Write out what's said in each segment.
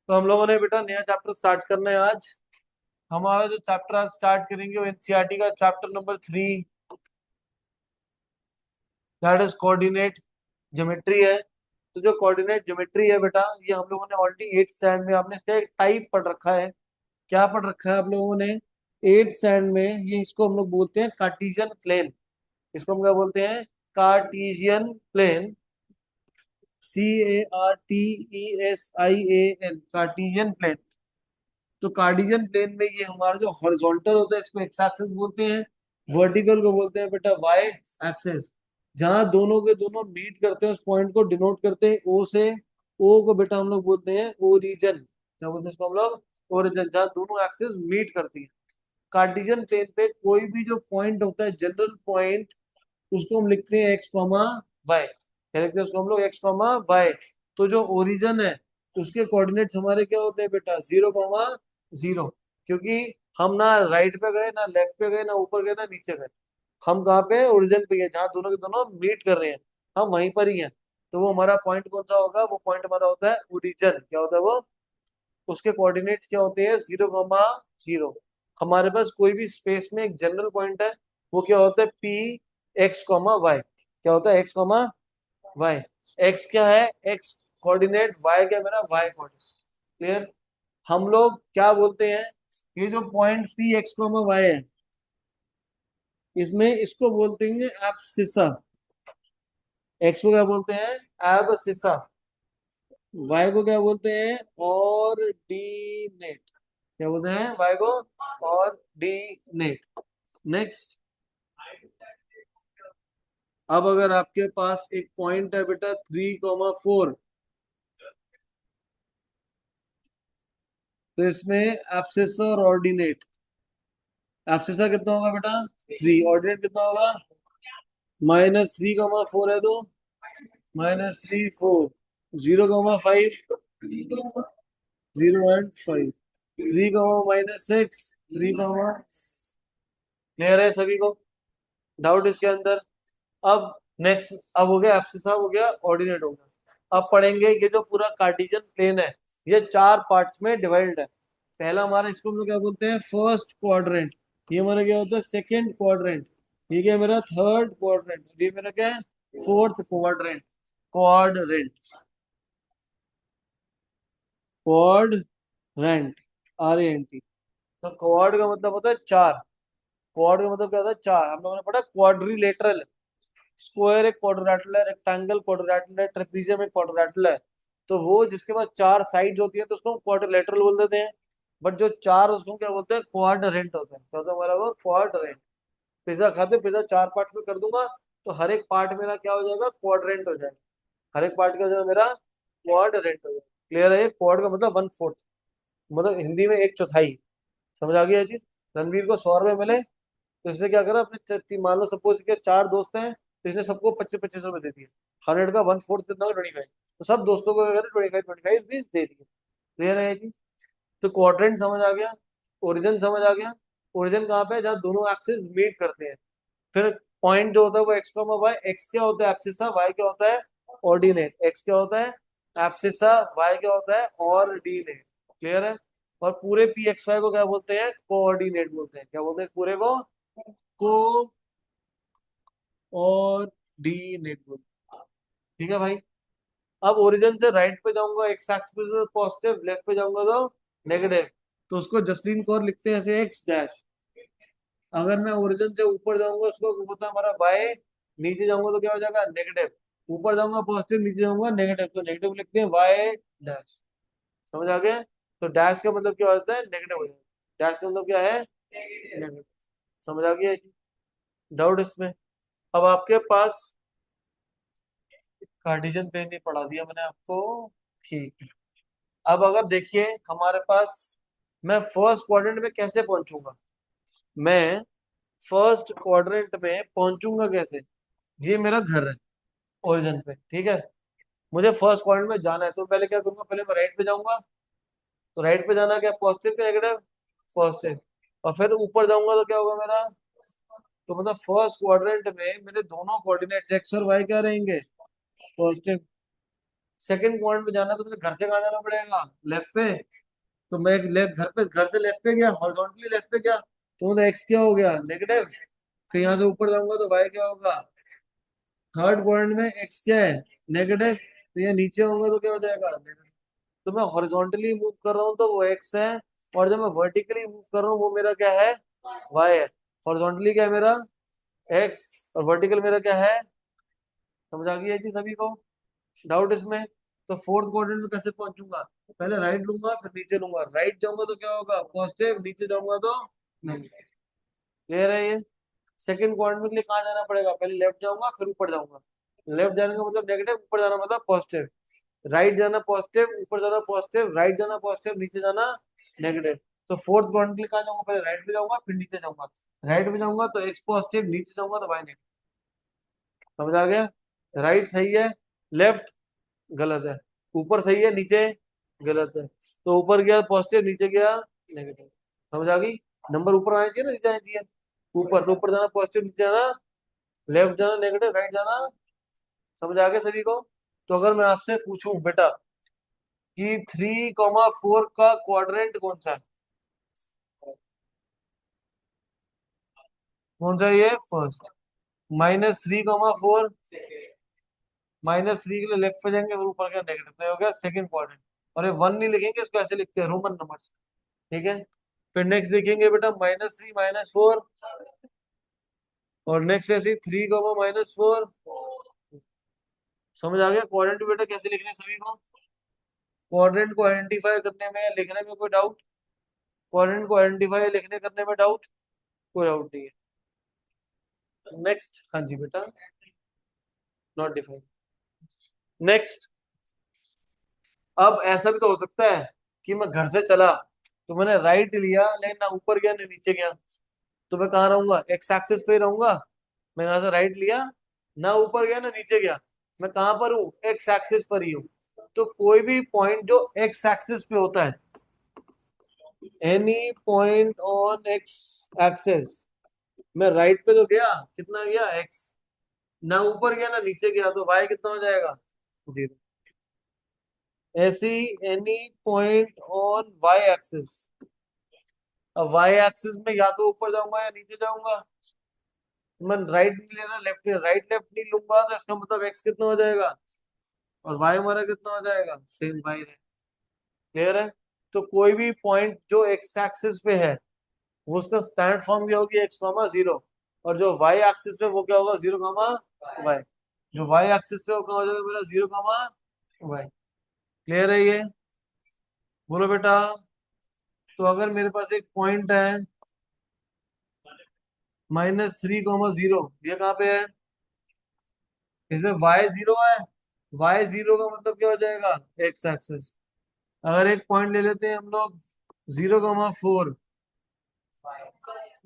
तो हम लोगों ने बेटा नया चैप्टर स्टार्ट करना है आज। हमारा जो चैप्टर आज स्टार्ट करेंगे वो एनसीईआरटी का chapter number 3, that is coordinate geometry है। तो जो कोऑर्डिनेट ज्योमेट्री है बेटा, ये हम लोगों ने ऑलरेडी 8th स्टैंड में आपने इसका एक टाइप पढ़ रखा है। क्या पढ़ रखा है आप लोगों ने 8th स्टैंड में? ये इसको हम लोग बोलते हैं कार्टेशियन प्लेन। इसको हम क्या बोलते हैं? Cartesian plane. CARTESIAN, Cartesian plane. तो कार्टेशियन प्लेन में ये हमारा जो हॉरिजॉन्टल होता है इसको एक्स एक्सिस बोलते हैं, वर्टिकल को बोलते हैं बेटा वाई एक्सिस। जहां दोनों के दोनों मीट करते हैं उस पॉइंट को डिनोट करते हैं ओ से। ओ को बेटा हम लोग बोलते हैं ओरिजिन। क्या बोलते हैं इसको हम लोग? ओरिजिन। जहां दोनों एक्सिस मीट करती है कार्टेशियन प्लेन पे, कोई भी जो पॉइंट होता है जनरल पॉइंट, उसको हम लिखते हैं एक्स कॉमा वाई। क्या लिखते हैं उसको हम लोग? X comma Y. तो जो ओरिजिन है उसके कोऑर्डिनेट्स हमारे क्या होते हैं बेटा? 0,0। क्योंकि हम ना राइट पे गए, ना लेफ्ट पे गए, ना ऊपर गए, ना नीचे गए। हम कहाँ पे? ओरिजिन पे गए, जहाँ दोनों के दोनों मीट कर रहे हैं। हम वहीं पर ही हैं। तो वो हमारा पॉइंट कौन सा होगा? वो पॉइंट हमारा होता है ओरिजिन। क्या होता है वो? उसके कोऑर्डिनेट्स क्या होते हैं? 0,0। हमारे पास कोई भी स्पेस में एक जनरल पॉइंट है, वो क्या होता है? P(x, y). क्या होता है? x, y। x क्या है? x कोऑर्डिनेट, y क्या है मेरा? y coordinate. क्लियर? हम लोग क्या बोलते हैं? ये जो पॉइंट P(x, y) है, इसमें इसको बोलते हैं एब्सिसा। x को क्या बोलते हैं? एब्सिसा। y को क्या बोलते हैं? ऑर्डिनेट। क्या बोलते हैं y को? ऑर्डिनेट। नेक्स्ट। अब अगर आपके पास एक पॉइंट है बेटा 3,4, तो इसमें एब्सिसा और ऑर्डिनेट। एब्सिसा कितना होगा बेटा? 3। ऑर्डिनेट कितना होगा? -3,4 है तो -3 4। 0,5 0.5। 3, -6 3, क्लियर है सभी को? डाउट इसके अंदर? अब नेक्स्ट, अब हो गया एब्सिसा, हो गया ऑर्डिनेट, हो गया। अब पढ़ेंगे ये जो पूरा कार्टेशियन प्लेन है, ये 4 पार्ट्स में डिवाइड है। पहला हमारा, इसको हम लोग क्या बोलते हैं? First quadrant. ये हमारा क्या होता है? Second quadrant. ये क्या है मेरा? Third quadrant. ये मेरा क्या है? Fourth quadrant. Quadrant. Quadrant. RANT। तो क्वाड का मतलब होता है 4। क्वाड का मतलब क्या होता है? 4। हम लोगों ने पढ़ा क्वाड्रिलेटरल। स्क्वायर एक क्वाड्रिलेटरल है, रेक्टेंगल क्वाड्रिलेटरल है, ट्रेपीजियम एक क्वाड्रिलेटरल है। तो वो जिसके पास 4 साइड्स होती है तो उसको हम क्वाड्रिलेटरल बोल देते हैं। बट जो 4, उसको क्या बोलते हैं? क्वाड्रेंट होते हैं। क्या होता है हमारा? वो क्वाड्रेंट। पिज्जा खाते, पिज्जा 4 पार्ट में कर दूंगा, तो हर एक पार्ट मेरा क्या हो जाएगा? क्वाड्रेंट हो जाएगा। हर एक पार्ट का जो है मेरा क्वाड्रेंट हो जाएगा। क्लियर है? क्वाड का मतलब 1/4, मतलब हिंदी में एक चौथाई। समझ आ गया ये चीज? रणवीर को 100 रुपए मिले, तो इसने क्या करा? अपने मान लो सपोज के 4 दोस्त हैं, तो इसने सबको 25-25 रुपए दे दिए। 100 का 1/4 कितना होगा? 25। तो सब दोस्तों को क्या करे? 25-25 रुपीज दे दिए। क्लियर है ये चीज? तो क्वाड्रेंट समझ आ गया। ओरिजिन समझ आ गया। ओरिजिन कहाँ पे है? जहाँ दोनों एक्सिस मीट करते हैं। फिर पॉइंट जो होता है वो एक्स कॉमा वाई। एक्स क्या होता है? एब्सिसा। वाई क्या होता है? ऑर्डिनेट। एक्स क्या होता है? एब्सिसा। वाई क्या होता है? ऑर्डिनेट। क्लियर है? और पूरे P(x, y) को क्या बोलते हैं? कोऑर्डिनेट बोलते हैं। क्या बोलते हैं पूरे को? कोऑर्डिनेट बोलते हैं। ठीक है भाई? अब ओरिजिन से राइट पे जाऊंगा, एक्स एक्सिस पे पॉजिटिव, लेफ्ट पे जाऊंगा तो नेगेटिव। तो उसको जसलीन कौर लिखते हैं ऐसे एक्स डैश। अगर मैं ओरिजिन से ऊपर जाऊंगा उसको होता है हमारा वाई। नीचे जाऊंगा तो क्या हो जाएगा? नेगेटिव। ऊपर जाऊंगा पॉजिटिव, नीचे जाऊंगा नेगेटिव, तो नेगेटिव लिखते हैं वाई डैश। समझ आ गया? तो डैश का मतलब क्या होता है? नेगेटिव हो जाएगा। डैश का मतलब क्या है? नेगेटिव। समझ आ गया? डाउट इसमें? अब आपके पास कार्टेशियन प्लेन नहीं पढ़ा दिया मैंने आपको। ठीक है। अब अगर देखिए हमारे पास, मैं फर्स्ट क्वाड्रेंट में कैसे पहुंचूंगा? मैं फर्स्ट क्वाड्रेंट में पहुंचूंगा कैसे? ये मेरा घर है ओरिजिन पे, ठीक है। मुझे फर्स्ट क्वाड्रेंट में जाना है, तो पहले क्या करूंगा? पहले मैं राइट पे जाऊंगा। तो राइट पे जाना क्या? पॉजिटिव क्या नेगेटिव? पॉजिटिव। और फिर ऊपर जाऊंगा तो क्या होगा मेरा? तो मतलब फर्स्ट क्वाड्रेंट में मेरे दोनों कोऑर्डिनेट्स एक्स और वाई क्या रहेंगे? पॉजिटिव। सेकंड क्वाड्रेंट में जाना तो मुझे घर से कहाँ जाना पड़ेगा, लेफ्ट पे। तो मैं लेफ्ट घर पे, घर से लेफ्ट पे गया, हॉरिजॉन्टली लेफ्ट पे गया, तो एक्स क्या हो गया, नेगेटिव। फिर यहाँ से ऊपर जाऊंगा तो वाई क्या होगा, थर्ड क्वाड्रेंट में एक्स क्या है, नेगेटिव। तो ये नीचे होंगे तो क्या हो जाएगा, negative। तो मैं हॉरिजॉन्टली मूव कर रहा हूँ तो वो एक्स है, और जब मैं वर्टिकली मूव कर रहा हूँ वो मेरा क्या है, वाई है। हॉरिजॉन्टली क्या है मेरा, एक्स, और वर्टिकल मेरा क्या है। समझ आ गई है कि सभी को, डाउट इसमें। तो फोर्थ क्वाड्रेंट में कैसे पहुंचूंगा, पहले राइट लूंगा फिर नीचे लूंगा, राइट जाऊंगा तो क्या होगा पॉजिटिव, नीचे जाऊंगा तो नहीं। क्लियर है ये। सेकंड क्वाड्रेंट के लिए कहाँ जाना पड़ेगा, पहले लेफ्ट जाऊंगा फिर ऊपर जाऊंगा। लेफ्ट जाने का मतलब नेगेटिव, ऊपर जाना मतलब पॉजिटिव। राइट जाना पॉजिटिव, ऊपर जाना पॉजिटिव, राइट जाना पॉजिटिव, नीचे जाना नेगेटिव। तो फोर्थ क्वाड्रेंट के लिए कहाँ जाऊंगा, पहले राइट पे जाऊंगा फिर नीचे जाऊंगा। राइट पे जाऊंगा तो एक्स पॉजिटिव, नीचे जाऊंगा तो वाई नेगेटिव। समझ आ गया। राइट सही है, लेफ्ट गलत है, ऊपर सही है, नीचे गलत है। तो ऊपर गया पॉजिटिव, नीचे गया नेगेटिव। समझ आ गई। नंबर ऊपर आना चाहिए ना, नीचे आना चाहिए। ऊपर तो ऊपर जाना पॉजिटिव, नीचे जाना, लेफ्ट जाना नेगेटिव, राइट जाना। समझ आ गया सभी को। तो अगर मैं आपसे पूछूं बेटा कि 3,4 का क्वाड्रेंट कौन सा है, कौन सा है ये, फर्स्ट। -3,4, -3 के लिए लेफ्ट पे जाएंगे और ऊपर का नेगेटिव, तो ये हो गया सेकंड क्वाड्रेंट। और ये वन नहीं लिखेंगे, इसको ऐसे लिखते हैं रोमन नंबर से। ठीक है। फिर नेक्स्ट देखेंगे बेटा -3 -4, और नेक्स्ट ऐसे 3, -4। समझ आ गया क्वाड्रेंट बेटा कैसे लिखने हैं सभी को। क्वाड्रेंट को आइडेंटिफाई करने में, लिखने में कोई डाउट, क्वाड्रेंट को आइडेंटिफाई लिखने करने में डाउट, कोई डाउट नहीं है। नेक्स्ट, हाँ जी बेटा, नॉट डिफाइन। नेक्स्ट, अब ऐसा भी तो हो सकता है कि मैं घर से चला, तो मैंने राइट लिया लेकिन ना ऊपर गया ना नीचे गया, तो मैं कहाँ रहूंगा, एक्स एक्सिस पे ही रहूंगा। मैं यहाँ से राइट लिया, ना ऊपर गया ना नीचे गया, मैं कहाँ पर हूँ, एक्स एक्सिस पर ही हूँ। तो कोई भी पॉइंट जो एक्स एक्सिस पे होता है, any point on x axis, मैं राइट पे तो गया, कितना गया एक्स, ना ऊपर गया ना नीचे गया, तो वाई कितना हो जाएगा, 0। ऐसी any point on Y axis, अब वाई एक्सिस में या तो ऊपर जाऊंगा या नीचे जाऊंगा। मैं राइट नहीं ले रहा, लेफ्ट, राइट लेफ्ट नहीं लूंगा, तो इसका मतलब एक्स कितना हो जाएगा, और वाई हमारा कितना हो जाएगा, सेम वाई है। क्लियर है। तो कोई भी पॉइंट जो एक्स एक्सिस पे है, वो उसका स्टैंडर्ड फॉर्म क्या होगी, एक्स कॉमा जीरो। और जो वाई एक्सिस पे वो क्या होगा, 0, वाई। जो वाई एक्सिस पे वो क्या हो जाएगा मेरा, 0, वाई। क्लियर है ये। बोलो बेटा। तो अगर मेरे पास एक पॉइंट है -3, 0, ये कहाँ पे है, इसमें वाई जीरो है। वाई जीरो का मतलब क्या हो जाएगा, एक्स एक्सिस। अगर एक पॉइंट ले लेते हैं हम लोग 0, 4,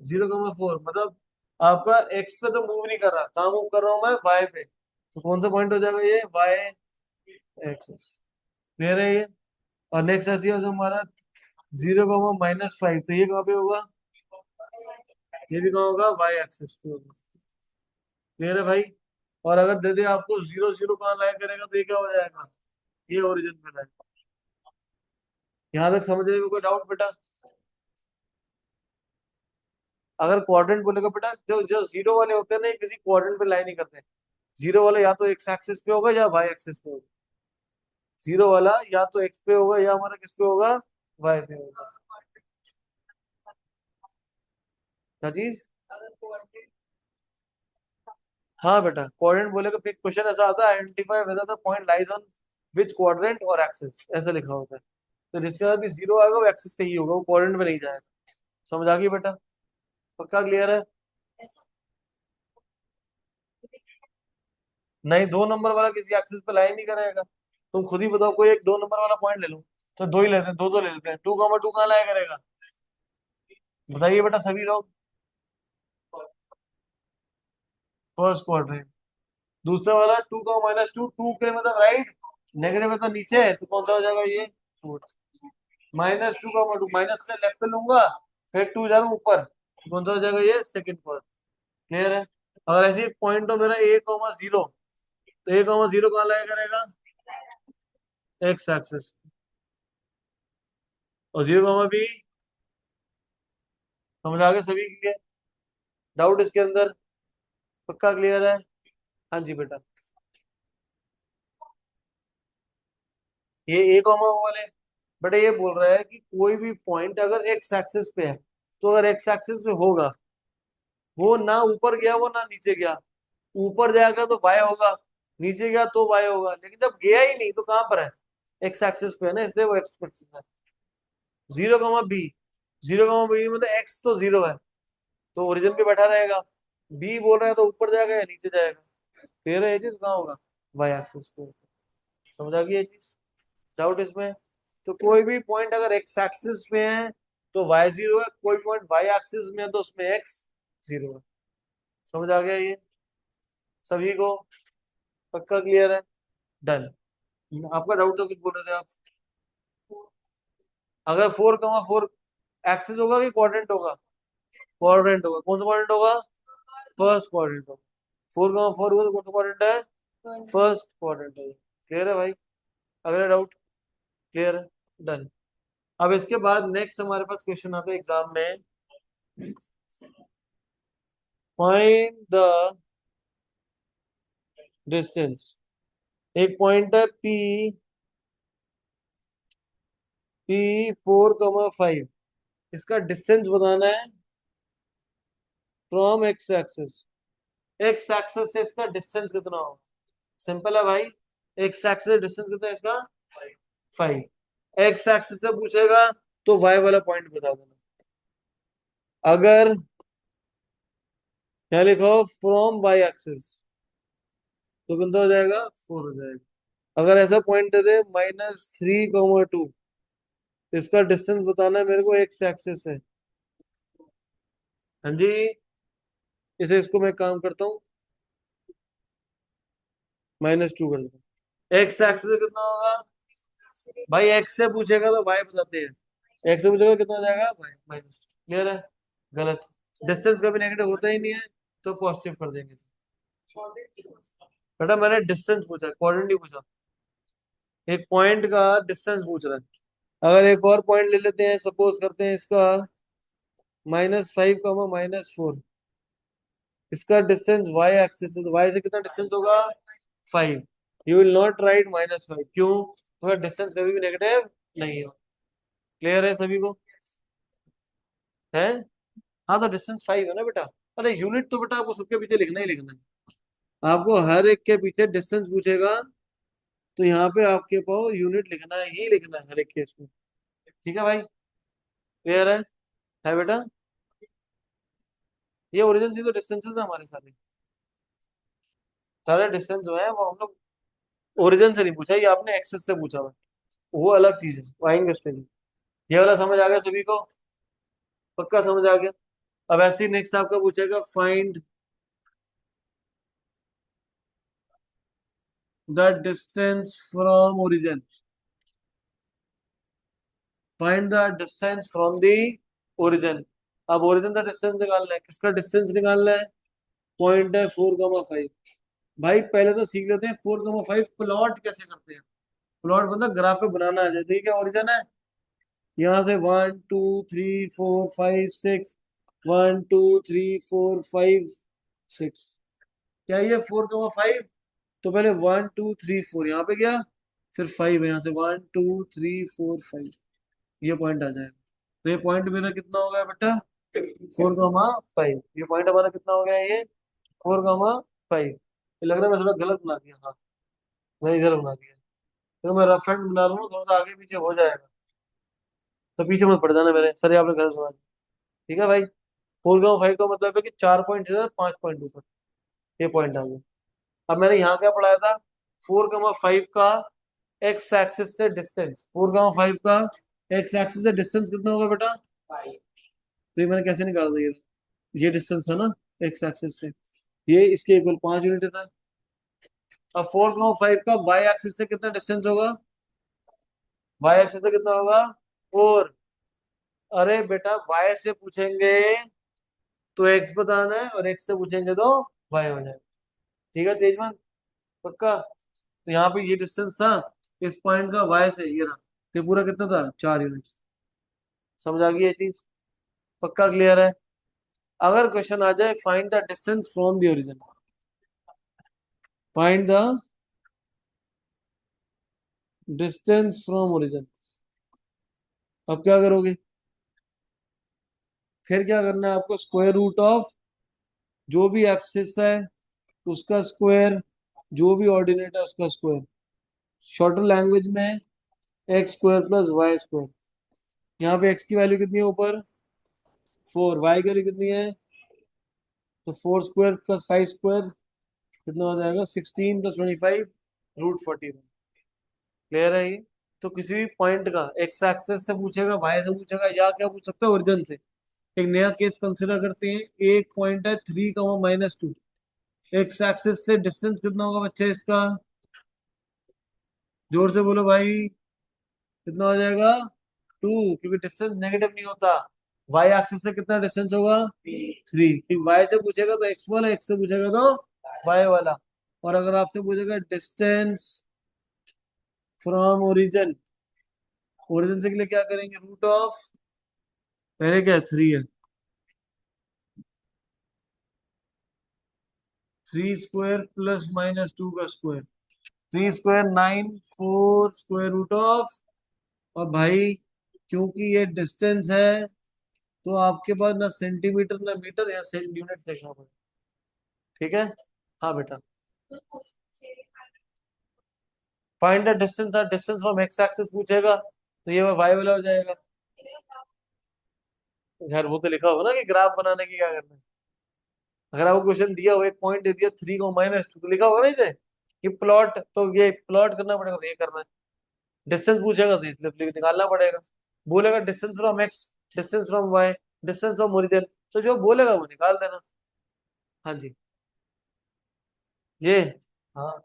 0, 4, मतलब आपका एक्स पे तो मूव नहीं कर रहा, कहाँ मूव कर रहा हूँ मैं, वाई पे। तो कौन सा पॉइंट हो जाएगा ये, वाई एक्सिस। क्लियर है ये। और नेक्स्ट ऐसी हो जो हमारा 0, -5, तो ये कहाँ पे होगा, ये भी कहाँ होगा, वाई एक्सिस पे होगा। क्लियर है भाई। और अगर दे दे आपको 0, 0 कहाँ लाया करेगा, तो ये क्या हो जाएगा, ये ओरिजिन पे लाएगा। यहाँ तक समझने में कोई डाउट बेटा। अगर क्वाड्रेंट बोलेगा बेटा, जो जो जीरो वाले होते हैं ना, ये किसी क्वाड्रेंट पे लाई नहीं करते। जीरो वाला या तो एक्स एक्सिस पे होगा या वाई एक्सिस पे होगा। जीरो वाला या तो एक्स पे होगा या हमारा किस पे होगा, वाई पे होगा। क्या चीज। हाँ बेटा, क्वाड्रेंट बोलेगा, क्वेश्चन ऐसा आता है, identify whether the point lies on which quadrant और एक्सिस, ऐसा लिखा होता है। तो जिसके बाद भी जीरो आएगा वो एक्सिस पे ही होगा, वो क्वाड्रेंट में नहीं जाएगा। समझ आ गई बेटा। पक्का क्लियर है। नहीं, 2 नंबर वाला किसी एक्सिस पे लाई नहीं करेगा। तुम खुद ही बताओ, कोई एक 2 नंबर वाला पॉइंट ले लो। तो दो ही लेते हैं, दो दो ले लेते हैं, 2, 2 कहाँ लाया करेगा, बताइए बेटा सभी लोग। First quadrant. दूसरा वाला 2, -2, 2 के मतलब राइट, नेगेटिव मतलब नीचे है, तो कौन सा हो जाएगा ये, -2, 2, माइनस के लेफ्ट पे लूंगा, फिर 2 जा रहा हूँ ऊपर, तो कौन सा हो जाएगा ये, सेकंड क्वाड्रेंट। क्लियर है। अगर ऐसे एक पॉइंट हो मेरा A, 0, तो A, 0 कहाँ लाया करेगा, एक्स एक्सिस, और 0, बी। समझ आ गए सभी के लिए? डाउट इसके अंदर? पक्का क्लियर है? हाँ जी बेटा। ये ए कॉमा वाले बेटा ये बोल रहा है कि कोई भी पॉइंट अगर एक्स एक्सिस पे है, तो अगर एक्स एक्सिस पे होगा, वो ना ऊपर गया वो ना नीचे गया। ऊपर जाएगा तो वाई होगा, नीचे गया तो वाई होगा, लेकिन जब गया ही नहीं तो कहाँ पर है? एक्स एक्सिस पे है ना, इसलिए वो एक्स एक्सिस है। 0, बी। 0, बी मतलब एक्स तो 0 है, तो ओरिजिन पे बैठा रहेगा। बी बोल रहा है तो ऊपर जाएगा या नीचे जाएगा? फिर ये चीज कहाँ होगा? वाई एक्सिस पे। समझ आ गई ये चीज? डाउट इसमें? तो कोई भी पॉइंट अगर एक्स एक्सिस में है तो वाई 0 है, कोई पॉइंट वाई एक्सिस में है तो उसमें एक्स 0 है। समझ आ गया ये सभी को? पक्का क्लियर है? डन। आपका डाउट तो कुछ बोल रहे थे आप? अगर 4, 4 एक्सिस होगा कि क्वाड्रेंट होगा? क्वाड्रेंट होगा। कौन सा क्वाड्रेंट होगा? फर्स्ट क्वाड्रेंट होगा। 4, 4 होगा तो कौन सा क्वाड्रेंट है? फर्स्ट क्वाड्रेंट है। क्लियर है भाई? अगला डाउट? क्लियर है? डन। अब इसके बाद नेक्स्ट हमारे पास क्वेश्चन आता है एग्जाम में। Find the distance. एक पॉइंट है P4, 5। इसका डिस्टेंस बताना है from x axis. X axis से इसका डिस्टेंस कितना होगा? सिंपल है भाई। एक्स एक्सिस से डिस्टेंस कितना है इसका? 5। एक्स एक्सिस से पूछेगा तो वाई वाला पॉइंट बता देना। अगर क्या लिखो फ्रॉम वाई एक्सिस, तो कितना हो जाएगा? 4 हो जाएगा। अगर ऐसा पॉइंट दे दे -3, 2, इसका डिस्टेंस बताना है मेरे को एक्स एक्सिस से। हाँ जी। इसे इसको मैं काम करता हूँ, -2 कर देता हूँ। एक्स एक्सिस से कितना होगा? भाई एक्स से पूछेगा तो वाई बताते हैं, एक्स से पूछेगा कितना हो जाएगा? Y minus. क्लियर है? गलत। डिस्टेंस कभी नेगेटिव होता ही नहीं है, तो पॉजिटिव कर देंगे। बेटा मैंने डिस्टेंस पूछा, कोऑर्डिनेट नहीं पूछा। एक पॉइंट का डिस्टेंस पूछ रहा है। अगर एक और पॉइंट ले लेते हैं, सपोज करते हैं इसका -5, -4। इसका डिस्टेंस वाई एक्सिस है, तो वाई से कितना डिस्टेंस होगा? 5। You will not right -5। क्यों? तो डिस्टेंस कभी भी नेगेटिव नहीं हो। क्लियर है सभी को? है? हाँ तो डिस्टेंस 5 है ना बेटा। अरे यूनिट तो बेटा आपको सबके पीछे लिखना ही लिखना है। आपको हर एक के पीछे डिस्टेंस पूछेगा तो यहाँ पे आपके पास यूनिट लिखना ही लिखना है हर एक केस में। ठीक है भाई? क्लियर है बेटा? ये ओरिजिन से तो डिस्टेंसेस है हमारे सारे। सारे डिस्टेंस जो है वो हम लोग ओरिजिन से नहीं पूछा, ये आपने एक्सेस से पूछा हुआ। वो अलग चीज है, वो आएंगे उस पे भी। ये वाला समझ आ गया सभी को? पक्का समझ आ गया? अब ऐसे ही नेक्स्ट आपका पूछेगा find the distance from origin. Find the distance from the origin. अब ओरिजिन का डिस्टेंस निकालना है, किसका डिस्टेंस निकालना है? पॉइंट है 4, 5। भाई पहले तो सीख लेते हैं 4, 5 प्लॉट कैसे करते हैं। प्लॉट मतलब ग्राफ पे बनाना है। जैसे क्या ओरिजिन है, यहाँ से 1, 2, 3, 4, 5, 6। 1, 2, 3, 4, 5, 6। क्या ये 4, 5? तो पहले 1, 2, 3, 4 यहाँ पे गया, फिर 5 है यहाँ से 1, 2, 3, 4, 5। ये पॉइंट आ जाएगा। तो ये पॉइंट मेरा कितना हो गया बेटा? 4, 5। ये पॉइंट हमारा कितना हो गया? ये 4, 5। ये लग रहा है मैं थोड़ा गलत बना दिया। हाँ मैं इधर बना दिया। तो मैं रफ एंड बना रहा हूँ, थोड़ा सा आगे पीछे हो जाएगा, तो पीछे मत पड़ जाना मेरे। सर आपने गलत सुना दिया। ठीक है भाई? 4, 5 का मतलब है कि 4 पॉइंट इधर, 5 पॉइंट ऊपर। ये पॉइंट आ गया। अब मैंने यहाँ क्या पढ़ाया था? 4, 5 का एक्स एक्सिस से डिस्टेंस। 4, 5 का एक्स एक्सिस से डिस्टेंस कितना होगा बेटा? तो ये मैंने कैसे निकाल दिया? ये डिस्टेंस है ना एक्स एक्सिस से, ये इसके इक्वल 5 यूनिट था। अब 4, 5 का वाई एक्सिस से कितना डिस्टेंस होगा? वाई एक्सिस से कितना होगा? 4। अरे बेटा वाई से पूछेंगे तो एक्स बताना है, और एक्स से पूछेंगे तो वाई हो जाएगा। ठीक है तेजमान? पक्का? तो यहाँ पे ये डिस्टेंस था, इस पॉइंट का वाई से ये रहा, तो पूरा कितना था 4 यूनिट। समझ आ गई ये चीज? पक्का क्लियर है? अगर क्वेश्चन आ जाए find the distance from the origin, find the distance from origin, अब क्या करोगे? फिर क्या करना है आपको? स्क्वायर रूट ऑफ जो भी एब्सिस है उसका स्क्वायर, जो भी ऑर्डिनेट है उसका स्क्वायर। शॉर्टर लैंग्वेज में X square plus Y square. यहाँ पे एक्स की वैल्यू कितनी है ऊपर? 4, वाई की वैल्यू कितनी है? तो 4 स्क्वायर प्लस 5 स्क्वायर कितना हो जाएगा? 16 + 25 √41। क्लियर है ये? तो किसी भी पॉइंट का एक्स एक्सेस से पूछेगा, वाई से पूछेगा, या क्या पूछ सकता है? ओरिजिन से। एक नया केस कंसिडर करते हैं। एक पॉइंट है 3, -2। एक्स एक्सिस से डिस्टेंस कितना होगा बच्चे इसका? जोर से बोलो भाई। कितना हो जाएगा? 2, क्योंकि डिस्टेंस नेगेटिव नहीं होता। वाई एक्सिस से कितना डिस्टेंस होगा? 3, क्योंकि वाई से पूछेगा तो एक्स वाला, एक्स से पूछेगा तो वाई वाला। और अगर आपसे पूछेगा डिस्टेंस फ्रॉम ओरिजिन, ओरिजिन से के लिए क्या करेंगे? रूट ऑफ, पहले क्या है? 3 है। 3 स्क्वायर प्लस -2 का square. 3 square 9, 4 square root of. और भाई क्योंकि ये डिस्टेंस है तो आपके पास ना सेंटीमीटर ना मीटर या सेंट यूनिट देखना पड़ेगा। ठीक है? हाँ बेटा। Find the distance, distance from x axis पूछेगा तो ये वाई वाला हो जाएगा। यार वो तो लिखा होगा ना कि ग्राफ बनाने की क्या करना है। अगर आपको क्वेश्चन दिया हो, एक पॉइंट दे दिया 3, -2, तो लिखा होगा ना इसे कि प्लॉट, तो ये प्लॉट करना पड़ेगा, तो ये करना है। डिस्टेंस पूछेगा तो इसलिए निकालना पड़ेगा। बोलेगा distance from X, distance from Y, distance from origin, तो जो बोलेगा वो निकाल देना। हाँ जी। ये, हाँ,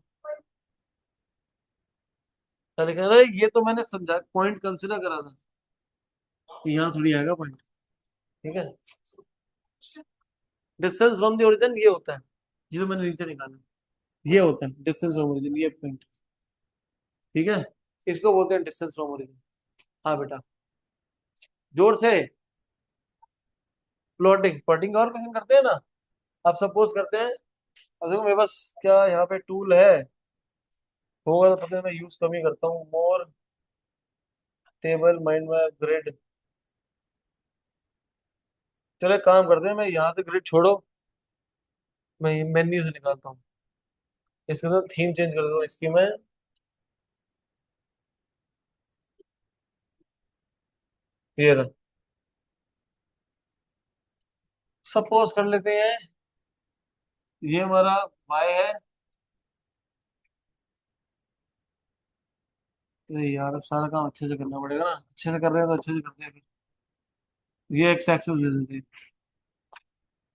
तो लिखा है, ये तो मैंने समझा, पॉइंट कंसिडर करा था कि यहाँ थोड़ी आएगा पॉइंट। ठीक है? डिस्टेंस फ्रॉम द ओरिजिन ये होता है, ये तो मैंने नीचे निकाला, ये होता है डिस्टेंस फ्रॉम ओरिजिन, ये पॉइंट। ठीक है? इसको बोलते हैं डिस्टेंस फ्रॉम ओरिजिन। हाँ बेटा, जोर से। प्लॉटिंग, प्लॉटिंग और क्वेश्चन करते हैं ना। आप सपोज करते हैं, अब देखो मेरे पास क्या यहाँ पे टूल है, होगा तो पता है, मैं यूज कम ही करता हूँ। मोर टेबल माइंड मैप ग्रिड। चलो एक काम करते हैं, मैं यहाँ से ग्रिड छोड़ो, मैं मेन्यू से निकालता हूँ। इसके अंदर थीम चेंज कर दो इसकी मैं। ये रहा। सपोज कर लेते हैं ये हमारा वाई है। अरे यार अब सारा काम अच्छे से करना पड़ेगा ना, अच्छे से कर रहे हैं तो अच्छे से करते हैं फिर। ये एक्स एक्सेस ले लेते हैं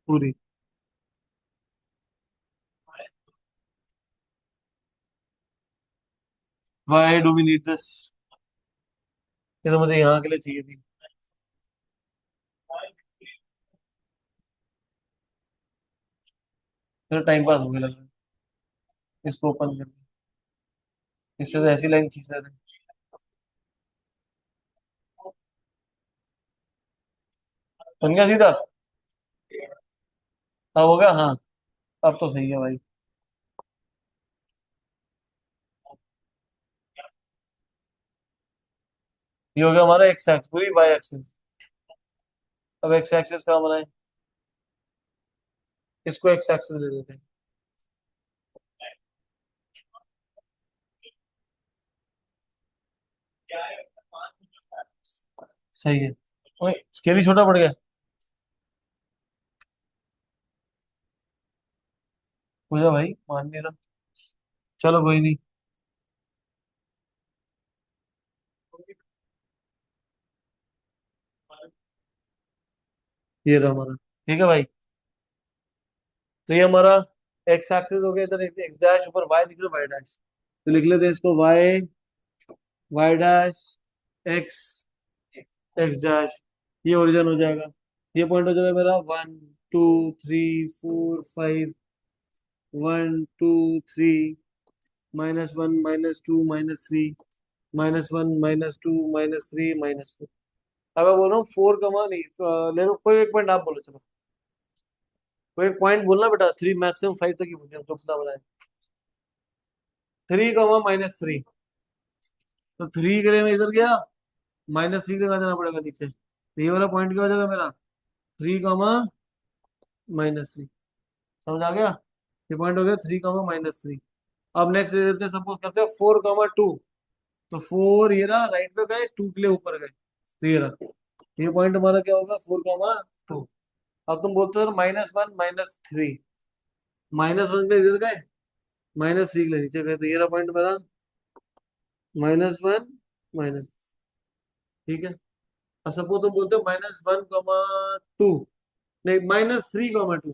पूरी। Why do we need this? ये तो मुझे यहाँ के लिए चाहिए थी। मेरा टाइम पास हो गया लग रहा है। इसको ओपन कर, इससे तो ऐसी लाइन खींच रहे थे। बन गया सीधा? हाँ हो गया, हाँ। अब तो सही है भाई। ये हो गया हमारा एक्स एक्स, पूरी वाई एक्सिस। अब एक्स एक्सिस कहाँ बनाए? इसको एक्स एक्सिस ले लेते हैं। सही है। ओए स्केल ही छोटा पड़ गया। हो जा भाई, मान नहीं रहा। चलो कोई नहीं। ये रहा हमारा। ठीक है भाई। तो ये हमारा एक्स एक्सिस हो गया, इधर एक्स डैश, ऊपर वाई लिख लो, वाई डैश। तो लिख लेते हैं इसको Y, Y dash, X, X dash. ये ओरिजिन हो जाएगा। ये पॉइंट हो जाएगा मेरा 1, 2, 3, 4, 5। 1, 2, 3, -1, -2, -3। -1 -2 -3 -4। अब मैं बोल रहा हूँ 4 कमा नहीं, ले लो कोई एक पॉइंट, आप बोलो चलो। कोई एक पॉइंट बोलना बेटा, 3 मैक्सिमम 5 तक ही बोलिए, जो पता बताए। 3 कमा -3। तो 3 के लिए मैं इधर गया, -3 लगा देना पड़ेगा नीचे, तो ये वाला पॉइंट क्या हो जाएगा मेरा, 3 कमा -3। समझ आ गया? ये पॉइंट हो गया 3 कमा -3। अब नेक्स्ट दे देते हैं, सपोज करते हैं 4 कमा 2। तो 4 ये रहा राइट पे गए, 2 के लिए ऊपर गए, तो ये रहा, ये पॉइंट हमारा क्या होगा, 4 कमा 2। अब तुम बोलते हो -1 -3, -1 के इधर गए, -3 के लिए नीचे गए, तो ये रहा पॉइंट मेरा, -1 माइनस, ठीक है। अब सपोज तुम बोलते हो -1 कमा 2, नहीं -3 कमा 2।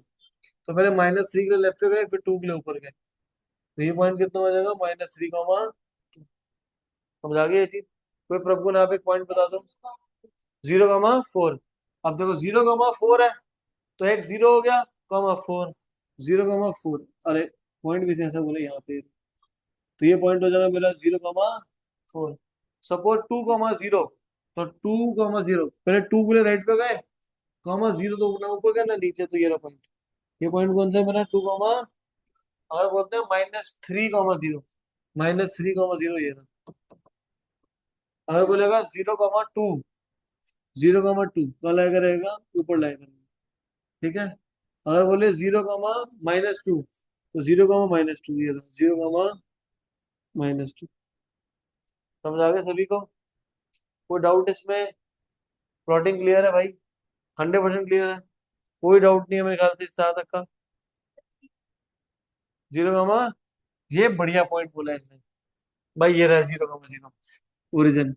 तो पहले -3 के लिए लेफ्ट पे गए, फिर 2 के लिए ऊपर गए, तो ये पॉइंट कितना हो जाएगा, -3 कमा 2। समझ आ गई ये चीज? कोई प्रभु ने आप एक पॉइंट बता दो। 0 कमा 4। अब देखो 0 कमा 4 है, तो एक 0 हो गया, कमा 4, 0 कमा 4। अरे पॉइंट भी ऐसा बोले यहाँ पे, तो ये पॉइंट हो जाएगा मेरा 0 कमा 4। सपोज 2 कमा 0, तो 2 कमा 0 पहले 2 के लिए राइट पे गए, कमा 0 तो ना ऊपर गया ना नीचे, तो ये रहा पॉइंट। ये पॉइंट कौन सा है मेरा, 2 कमा, अगर बोलते हैं -3 कमा 0, -3 कमा 0 ये रहा। अगर बोलेगा 0 कमा 2, 0 कमा 2 कहाँ लाएगा रहेगा, ऊपर लाएगा, ठीक है। अगर बोले 0 कमा -2, तो 0 कमा -2 ये रहा, 0 कमा -2। समझ आ गया सभी को? कोई डाउट इसमें? प्लॉटिंग क्लियर है भाई? 100% क्लियर है? कोई डाउट नहीं है मेरे ख्याल से इस तरह तक का। 0 कमा, ये बढ़िया पॉइंट बोला है इसने भाई, ये रहा 0 कमा 0 ओरिजिन।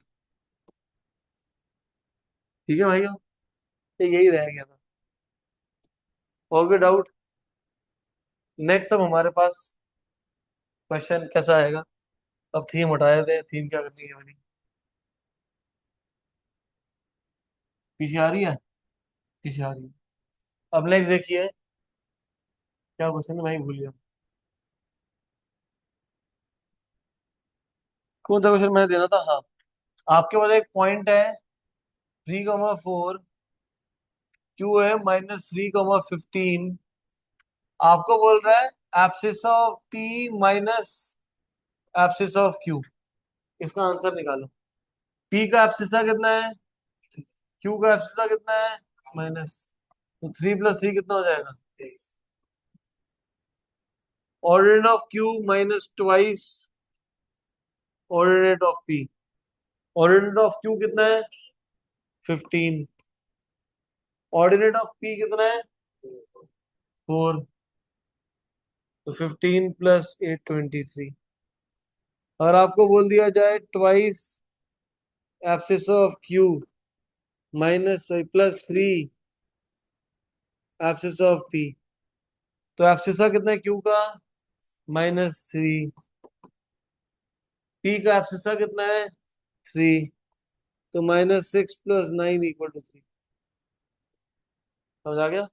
ठीक है भाई, ये यही रह गया था। और कोई डाउट? नेक्स्ट अब हमारे पास क्वेश्चन कैसा आएगा, अब थीम हटाए थे, थीम क्या करनी है वाली, पीछे आ रही है, पीछे आ रही है। अब नेक्स्ट देखिए, क्या क्वेश्चन है भाई, भूल गया कौन सा क्वेश्चन मैंने देना था। हाँ, आपके पास एक पॉइंट है 3 कमा 4, क्यू है -3 कमा 15। आपको बोल रहा है abscess of P minus abscess of Q, इसका आंसर निकालो। पी का एब्सिसा कितना है, क्यू का एब्सिसा कितना है, माइनस, तो 3 + 3 कितना हो जाएगा, ordinate of Q minus twice ordinate of P. Ordinate of Q कितना है, 15। ऑर्डिनेट ऑफ पी कितना है, 4। तो 15 + 8 23। अगर आपको बोल दिया जाए twice abscess of Q minus +3 abscess of P, तो एब्सिसा कितना है क्यू का, -3। पी का एब्सिसा कितना है, 3। तो -6 + 9 = 3। समझ आ गया?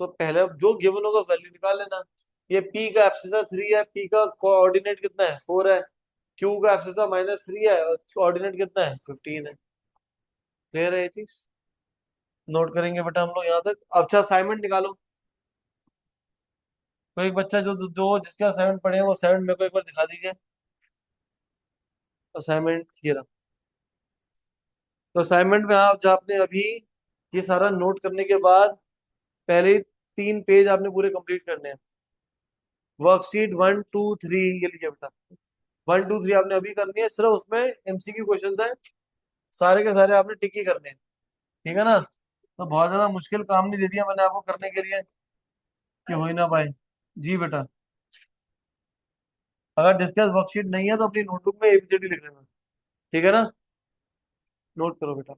तो पहले अब जो गिवन होगा वैल्यू निकाल लेना। ये पी का एब्सिसा 3 है, पी का कोऑर्डिनेट कितना है, 4 है, क्यू का एब्सिसा -3 है, और कोऑर्डिनेट कितना है, 15 है। क्लियर है ये चीज? नोट करेंगे बेटा हम लोग यहाँ तक। अच्छा असाइनमेंट निकालो। कोई एक बच्चा जो जो जिसके असाइनमेंट पढ़े हैं वो असाइनमेंट मेरे को एक बार दिखा दीजिए। असाइनमेंट ये रहा। तो असाइनमेंट में आप जो आपने अभी ये सारा नोट करने के बाद पहले 3 पेज आपने पूरे कंप्लीट करने हैं। वर्कशीट 1 2 3 ये लीजिए बेटा, 1 2 3 आपने अभी करनी है, सिर्फ उसमें एमसीक्यू क्वेश्चन है, सारे के सारे आपने टिक ही करने हैं। ठीक है ना? तो बहुत ज्यादा मुश्किल काम नहीं दे दिया मैंने आपको करने के लिए कि हो ही ना पाए। जी बेटा, अगर डिस्कस वर्कशीट नहीं है तो अपनी नोटबुक में एबीसीडी लिख लेना। ठीक है ना? नोट करो बेटा।